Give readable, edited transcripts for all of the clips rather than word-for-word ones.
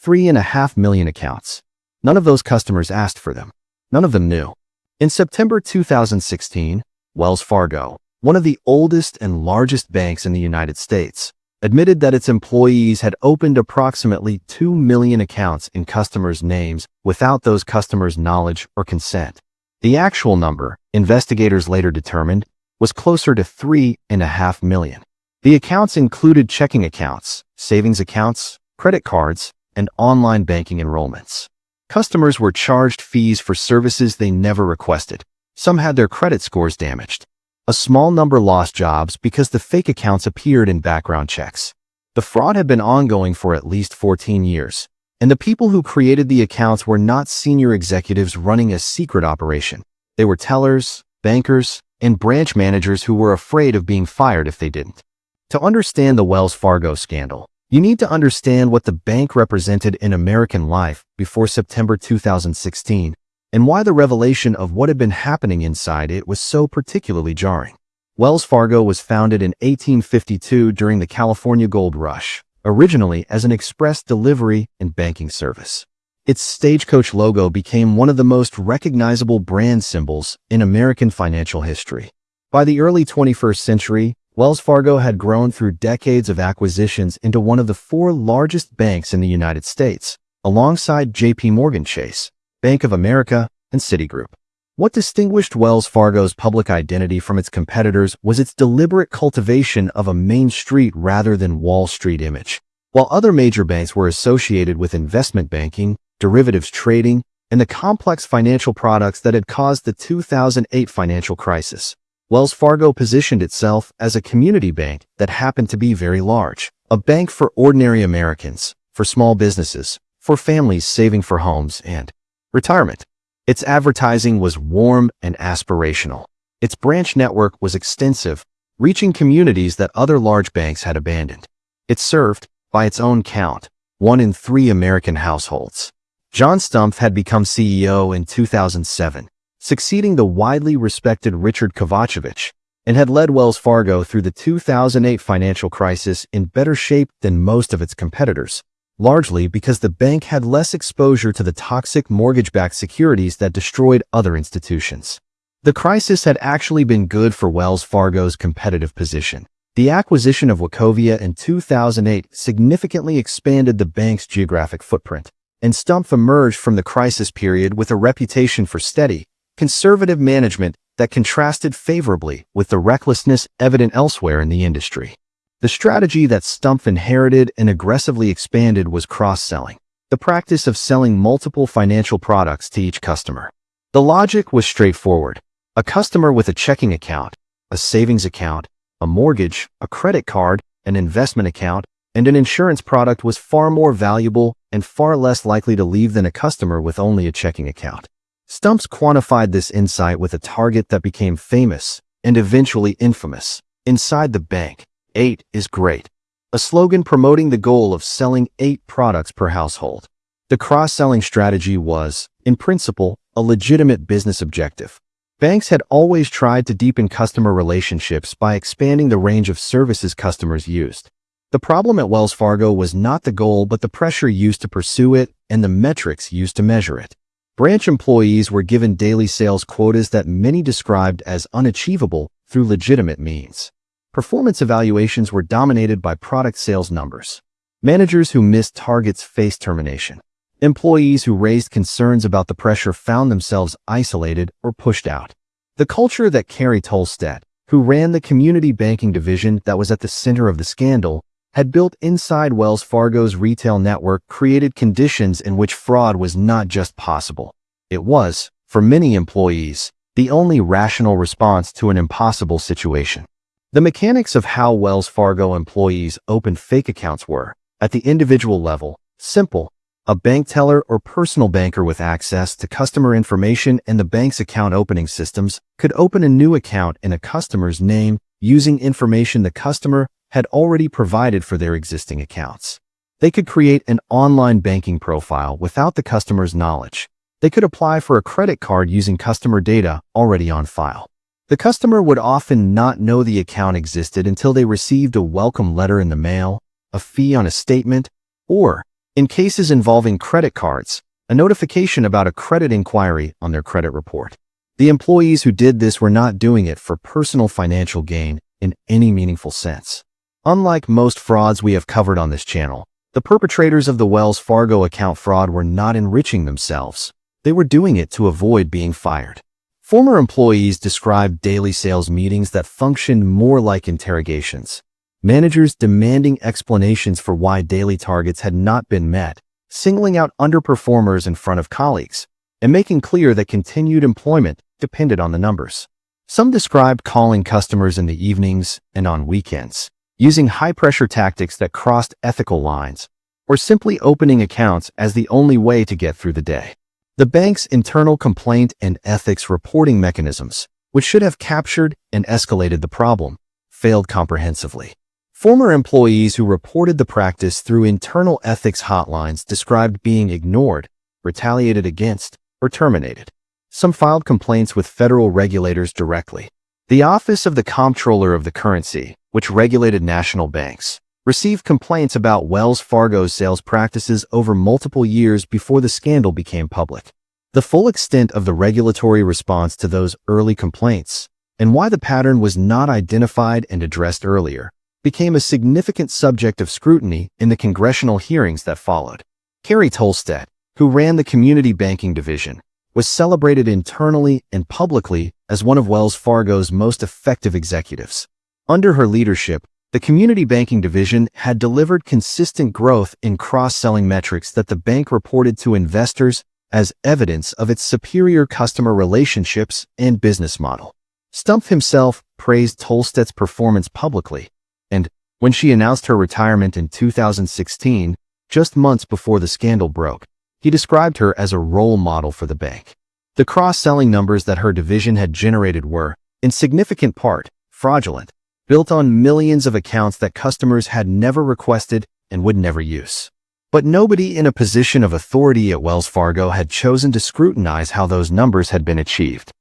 3.5 million accounts. None of those customers asked for them. None of them knew. In September 2016, Wells Fargo, one of the oldest and largest banks in the United States, admitted that its employees had opened approximately 2 million accounts in customers' names without those customers' knowledge or consent. The actual number, investigators later determined, was closer to 3.5 million. The accounts included checking accounts, savings accounts, credit cards, and online banking enrollments. Customers were charged fees for services they never requested. Some had their credit scores damaged. A small number lost jobs because the fake accounts appeared in background checks. The fraud had been ongoing for at least 14 years, and the people who created the accounts were not senior executives running a secret operation. They were tellers, bankers, and branch managers who were afraid of being fired if they didn't. To understand the Wells Fargo scandal, you need to understand what the bank represented in American life before September 2016, and why the revelation of what had been happening inside it was so particularly jarring. Wells Fargo was founded in 1852 during the California Gold Rush, originally as an express delivery and banking service. Its stagecoach logo became one of the most recognizable brand symbols in American financial history. By the early 21st century, Wells Fargo had grown through decades of acquisitions into one of the 4 largest banks in the United States, alongside J.P. Morgan Chase, Bank of America, and Citigroup. What distinguished Wells Fargo's public identity from its competitors was its deliberate cultivation of a Main Street rather than Wall Street image. While other major banks were associated with investment banking, derivatives trading, and the complex financial products that had caused the 2008 financial crisis, Wells Fargo positioned itself as a community bank that happened to be very large, a bank for ordinary Americans, for small businesses, for families saving for homes and retirement. Its advertising was warm and aspirational. Its branch network was extensive, reaching communities that other large banks had abandoned. It served, by its own count, 1 in 3 American households. John Stumpf had become CEO in 2007, succeeding the widely respected Richard Kovacevic, and had led Wells Fargo through the 2008 financial crisis in better shape than most of its competitors, largely because the bank had less exposure to the toxic mortgage-backed securities that destroyed other institutions. The crisis had actually been good for Wells Fargo's competitive position. The acquisition of Wachovia in 2008 significantly expanded the bank's geographic footprint, and Stumpf emerged from the crisis period with a reputation for steady, conservative management that contrasted favorably with the recklessness evident elsewhere in the industry. The strategy that Stumpf inherited and aggressively expanded was cross-selling, the practice of selling multiple financial products to each customer. The logic was straightforward. A customer with a checking account, a savings account, a mortgage, a credit card, an investment account, and an insurance product was far more valuable and far less likely to leave than a customer with only a checking account. Stumpf quantified this insight with a target that became famous and eventually infamous. Inside the bank, 8 is great, a slogan promoting the goal of selling 8 products per household. The cross-selling strategy was, in principle, a legitimate business objective. Banks had always tried to deepen customer relationships by expanding the range of services customers used. The problem at Wells Fargo was not the goal but the pressure used to pursue it and the metrics used to measure it. Branch employees were given daily sales quotas that many described as unachievable through legitimate means. Performance evaluations were dominated by product sales numbers. Managers who missed targets faced termination. Employees who raised concerns about the pressure found themselves isolated or pushed out. The culture that Carrie Tolstedt, who ran the community banking division that was at the center of the scandal, had built inside Wells Fargo's retail network, created conditions in which fraud was not just possible. It was, for many employees, the only rational response to an impossible situation. The mechanics of how Wells Fargo employees opened fake accounts were, at the individual level, simple. A bank teller or personal banker with access to customer information and the bank's account opening systems could open a new account in a customer's name using information the customer had already provided for their existing accounts. They could create an online banking profile without the customer's knowledge. They could apply for a credit card using customer data already on file. The customer would often not know the account existed until they received a welcome letter in the mail, a fee on a statement, or In cases involving credit cards, a notification about a credit inquiry on their credit report. The employees who did this were not doing it for personal financial gain in any meaningful sense. Unlike most frauds we have covered on this channel, the perpetrators of the Wells Fargo account fraud were not enriching themselves. They were doing it to avoid being fired. Former employees described daily sales meetings that functioned more like interrogations. Managers demanding explanations for why daily targets had not been met, singling out underperformers in front of colleagues, and making clear that continued employment depended on the numbers. Some described calling customers in the evenings and on weekends, using high-pressure tactics that crossed ethical lines, or simply opening accounts as the only way to get through the day. The bank's internal complaint and ethics reporting mechanisms, which should have captured and escalated the problem, failed comprehensively. Former employees who reported the practice through internal ethics hotlines described being ignored, retaliated against, or terminated. Some filed complaints with federal regulators directly. The Office of the Comptroller of the Currency, which regulated national banks, received complaints about Wells Fargo's sales practices over multiple years before the scandal became public. The full extent of the regulatory response to those early complaints, and why the pattern was not identified and addressed earlier, became a significant subject of scrutiny in the congressional hearings that followed. Carrie Tolstedt, who ran the community banking division, was celebrated internally and publicly as one of Wells Fargo's most effective executives. Under her leadership, the community banking division had delivered consistent growth in cross-selling metrics that the bank reported to investors as evidence of its superior customer relationships and business model. Stumpf himself praised Tolstedt's performance publicly, and when she announced her retirement in 2016, just months before the scandal broke, he described her as a role model for the bank. The cross-selling numbers that her division had generated were, in significant part, fraudulent, built on millions of accounts that customers had never requested and would never use. But nobody in a position of authority at Wells Fargo had chosen to scrutinize how those numbers had been achieved.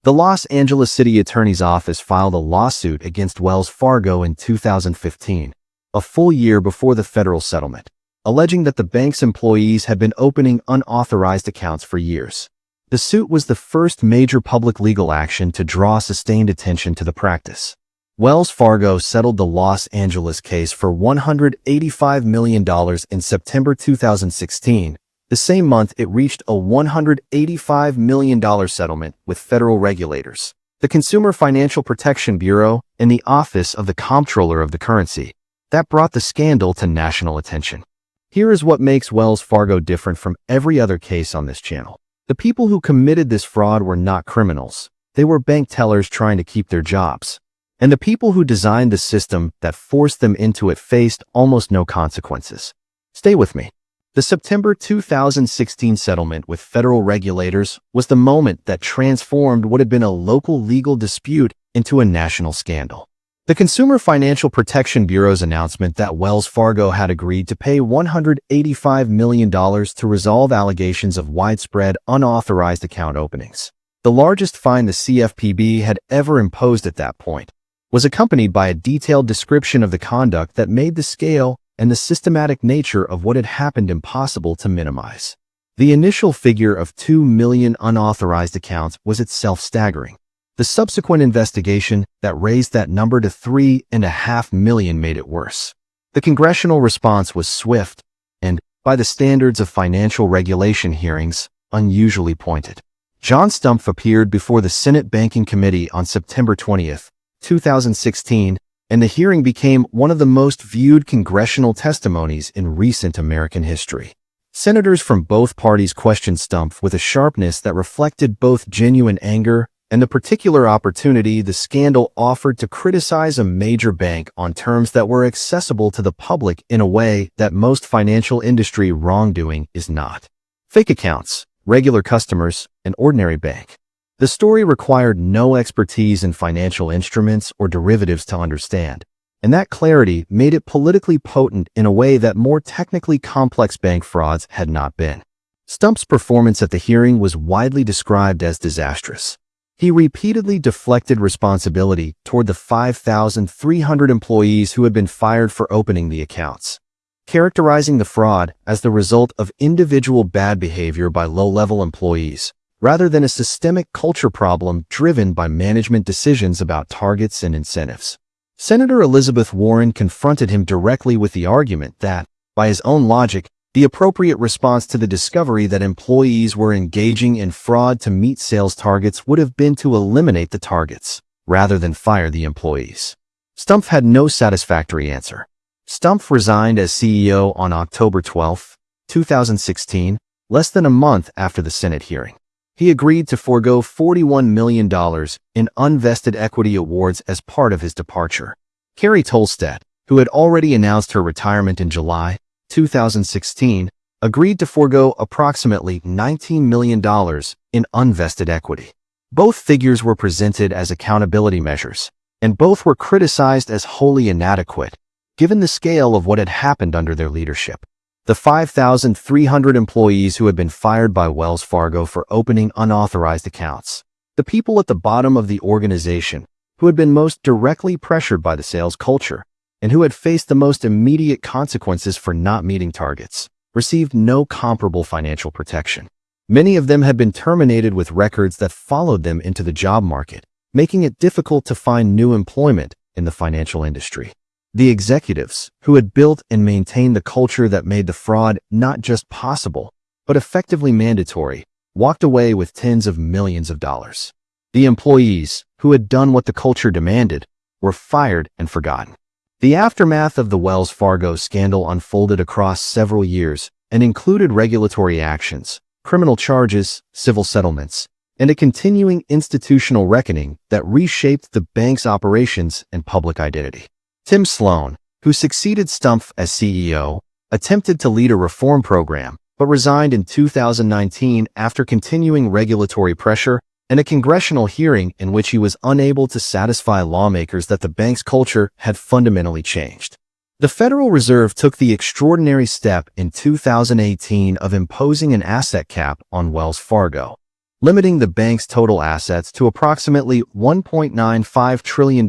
The Los Angeles City Attorney's Office filed a lawsuit against Wells Fargo in 2015, a full year before the federal settlement, alleging that the bank's employees had been opening unauthorized accounts for years. The suit was the first major public legal action to draw sustained attention to the practice. Wells Fargo settled the Los Angeles case for $185 million in September 2016, the same month it reached a $185 million settlement with federal regulators, the Consumer Financial Protection Bureau, and the Office of the Comptroller of the Currency. That brought the scandal to national attention. Here is what makes Wells Fargo different from every other case on this channel. The people who committed this fraud were not criminals. They were bank tellers trying to keep their jobs. And the people who designed the system that forced them into it faced almost no consequences. Stay with me. The September 2016 settlement with federal regulators was the moment that transformed what had been a local legal dispute into a national scandal. The Consumer Financial Protection Bureau's announcement that Wells Fargo had agreed to pay $185 million to resolve allegations of widespread unauthorized account openings, the largest fine the CFPB had ever imposed at that point, was accompanied by a detailed description of the conduct that made the scale and the systematic nature of what had happened impossible to minimize. The initial figure of 2 million unauthorized accounts was itself staggering. The subsequent investigation that raised that number to 3.5 million made it worse. The congressional response was swift and, by the standards of financial regulation hearings, unusually pointed. John Stumpf appeared before the Senate Banking Committee on September 20th, 2016, and the hearing became one of the most viewed congressional testimonies in recent American history. Senators from both parties questioned Stumpf with a sharpness that reflected both genuine anger and the particular opportunity the scandal offered to criticize a major bank on terms that were accessible to the public in a way that most financial industry wrongdoing is not. Fake accounts, regular customers, an ordinary bank. The story required no expertise in financial instruments or derivatives to understand, and that clarity made it politically potent in a way that more technically complex bank frauds had not been. Stumpf's performance at the hearing was widely described as disastrous. He repeatedly deflected responsibility toward the 5,300 employees who had been fired for opening the accounts. characterizing the fraud as the result of individual bad behavior by low-level employees, rather than a systemic culture problem driven by management decisions about targets and incentives. Senator Elizabeth Warren confronted him directly with the argument that, by his own logic, the appropriate response to the discovery that employees were engaging in fraud to meet sales targets would have been to eliminate the targets, rather than fire the employees. Stumpf had no satisfactory answer. Stumpf resigned as CEO on October 12, 2016, less than a month after the Senate hearing. He agreed to forego $41 million in unvested equity awards as part of his departure. Carrie Tolstedt, who had already announced her retirement in July 2016, agreed to forego approximately $19 million in unvested equity. Both figures were presented as accountability measures, and both were criticized as wholly inadequate, given the scale of what had happened under their leadership. The 5,300 employees who had been fired by Wells Fargo for opening unauthorized accounts, the people at the bottom of the organization who had been most directly pressured by the sales culture, and who had faced the most immediate consequences for not meeting targets, received no comparable financial protection. Many of them had been terminated with records that followed them into the job market, making it difficult to find new employment in the financial industry. The executives, who had built and maintained the culture that made the fraud not just possible, but effectively mandatory, walked away with tens of millions of dollars. The employees, who had done what the culture demanded, were fired and forgotten. The aftermath of the Wells Fargo scandal unfolded across several years and included regulatory actions, criminal charges, civil settlements, and a continuing institutional reckoning that reshaped the bank's operations and public identity. Tim Sloan, who succeeded Stumpf as CEO, attempted to lead a reform program, but resigned in 2019 after continuing regulatory pressure and a congressional hearing in which he was unable to satisfy lawmakers that the bank's culture had fundamentally changed. The Federal Reserve took the extraordinary step in 2018 of imposing an asset cap on Wells Fargo, limiting the bank's total assets to approximately $1.95 trillion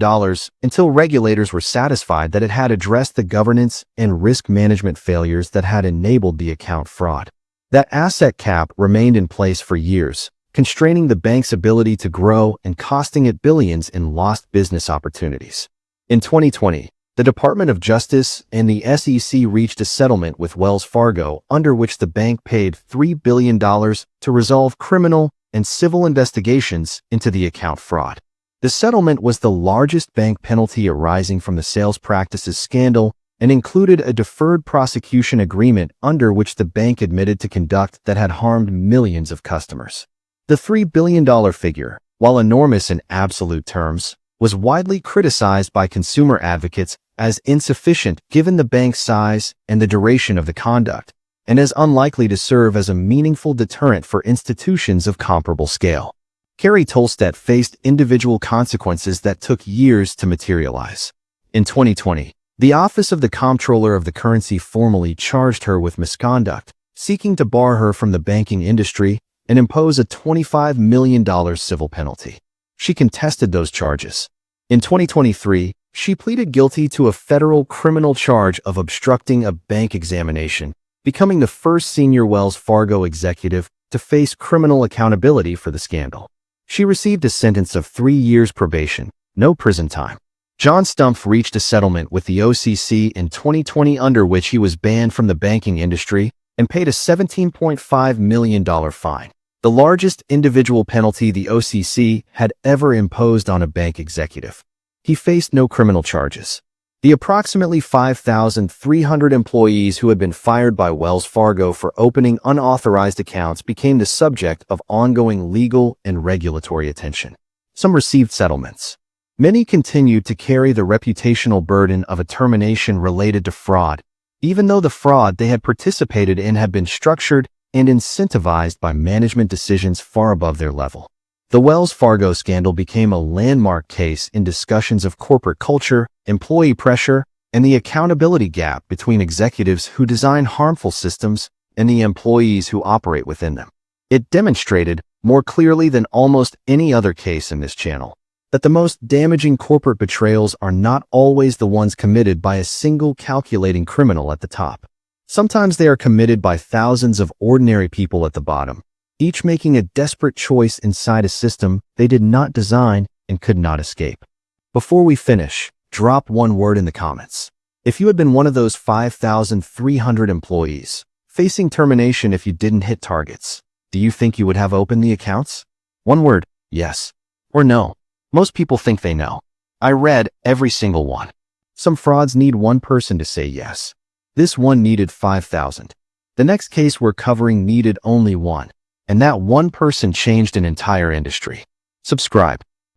until regulators were satisfied that it had addressed the governance and risk management failures that had enabled the account fraud. That asset cap remained in place for years, constraining the bank's ability to grow and costing it billions in lost business opportunities. In 2020, the Department of Justice and the SEC reached a settlement with Wells Fargo under which the bank paid $3 billion to resolve criminal and civil investigations into the account fraud. The settlement was the largest bank penalty arising from the sales practices scandal and included a deferred prosecution agreement under which the bank admitted to conduct that had harmed millions of customers. The $3 billion figure, while enormous in absolute terms, was widely criticized by consumer advocates as insufficient given the bank's size and the duration of the conduct, and as unlikely to serve as a meaningful deterrent for institutions of comparable scale. Carrie Tolstedt faced individual consequences that took years to materialize. In 2020, the Office of the Comptroller of the Currency formally charged her with misconduct, seeking to bar her from the banking industry and impose a $25 million civil penalty. She contested those charges. In 2023, she pleaded guilty to a federal criminal charge of obstructing a bank examination, becoming the first senior Wells Fargo executive to face criminal accountability for the scandal. She received a sentence of 3 years probation, no prison time. John Stumpf reached a settlement with the OCC in 2020 under which he was banned from the banking industry and paid a $17.5 million fine, the largest individual penalty the OCC had ever imposed on a bank executive. He faced no criminal charges. The approximately 5,300 employees who had been fired by Wells Fargo for opening unauthorized accounts became the subject of ongoing legal and regulatory attention. Some received settlements. Many continued to carry the reputational burden of a termination related to fraud, even though the fraud they had participated in had been structured and incentivized by management decisions far above their level. The Wells Fargo scandal became a landmark case in discussions of corporate culture, employee pressure, and the accountability gap between executives who design harmful systems and the employees who operate within them. It demonstrated, more clearly than almost any other case in this channel, that the most damaging corporate betrayals are not always the ones committed by a single calculating criminal at the top. Sometimes they are committed by thousands of ordinary people at the bottom, each making a desperate choice inside a system they did not design and could not escape. Before we finish, drop one word in the comments. If you had been one of those 5,300 employees, facing termination if you didn't hit targets, do you think you would have opened the accounts? One word, yes or no. Most people think they know. I read every single one. Some frauds need one person to say yes. This one needed 5,000. The next case we're covering needed only one, and that one person changed an entire industry. Subscribe.